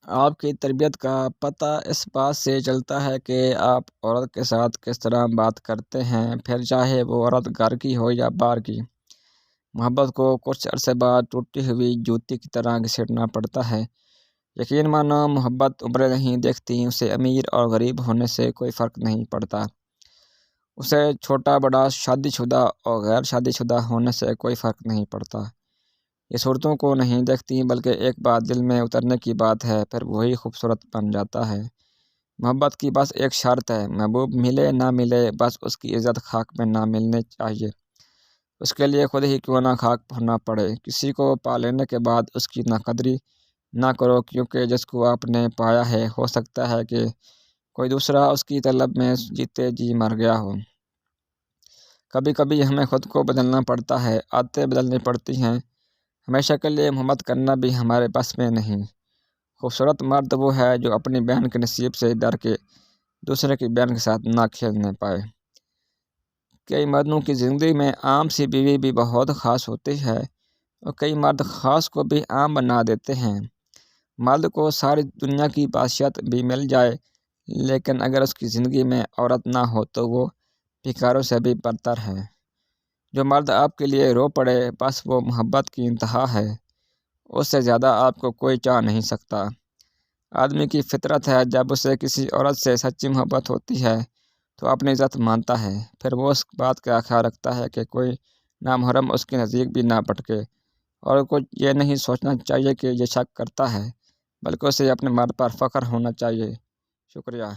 آپ کی تربیت کا پتہ اس بات سے چلتا ہے کہ آپ عورت کے ساتھ کس طرح بات کرتے ہیں، پھر چاہے وہ عورت گھر کی ہو یا باہر کی۔ محبت کو کچھ عرصے بعد ٹوٹی ہوئی جوتی کی طرح گھسیٹنا پڑتا ہے۔ یقین مانو، محبت عمریں نہیں دیکھتی، اسے امیر اور غریب ہونے سے کوئی فرق نہیں پڑتا، اسے چھوٹا بڑا، شادی شدہ اور غیر شادی شدہ ہونے سے کوئی فرق نہیں پڑتا۔ یہ صورتوں کو نہیں دیکھتی، بلکہ ایک بات دل میں اترنے کی بات ہے، پھر وہی خوبصورت بن جاتا ہے۔ محبت کی بس ایک شرط ہے، محبوب ملے نہ ملے، بس اس کی عزت خاک میں نہ ملنے چاہیے، اس کے لیے خود ہی کیوں نہ خاک ہونا پڑے۔ کسی کو پا لینے کے بعد اس کی ناقدری نہ کرو، کیونکہ جس کو آپ نے پایا ہے ہو سکتا ہے کہ کوئی دوسرا اس کی طلب میں جیتے جی مر گیا ہو۔ کبھی کبھی ہمیں خود کو بدلنا پڑتا ہے، عادتیں بدلنی پڑتی ہیں، ہمیشہ کے لیے محبت کرنا بھی ہمارے بس میں نہیں۔ خوبصورت مرد وہ ہے جو اپنی بہن کے نصیب سے ڈر کے دوسرے کی بہن کے ساتھ نہ کھیلنے پائے۔ کئی مردوں کی زندگی میں عام سی بیوی بھی بہت خاص ہوتی ہے، اور کئی مرد خاص کو بھی عام بنا دیتے ہیں۔ مرد کو ساری دنیا کی بادشاہت بھی مل جائے، لیکن اگر اس کی زندگی میں عورت نہ ہو تو وہ بھکاروں سے بھی برتر ہے۔ جو مرد آپ کے لیے رو پڑے، بس وہ محبت کی انتہا ہے، اس سے زیادہ آپ کو کوئی چاہ نہیں سکتا۔ آدمی کی فطرت ہے، جب اسے کسی عورت سے سچی محبت ہوتی ہے تو اپنی عزت مانتا ہے، پھر وہ اس بات کا خیال رکھتا ہے کہ کوئی نامحرم اس کے نزدیک بھی نہ پٹکے، اور کو یہ نہیں سوچنا چاہیے کہ یہ شک کرتا ہے، بلکہ اسے اپنے مرد پر فخر ہونا چاہیے۔ شکریہ۔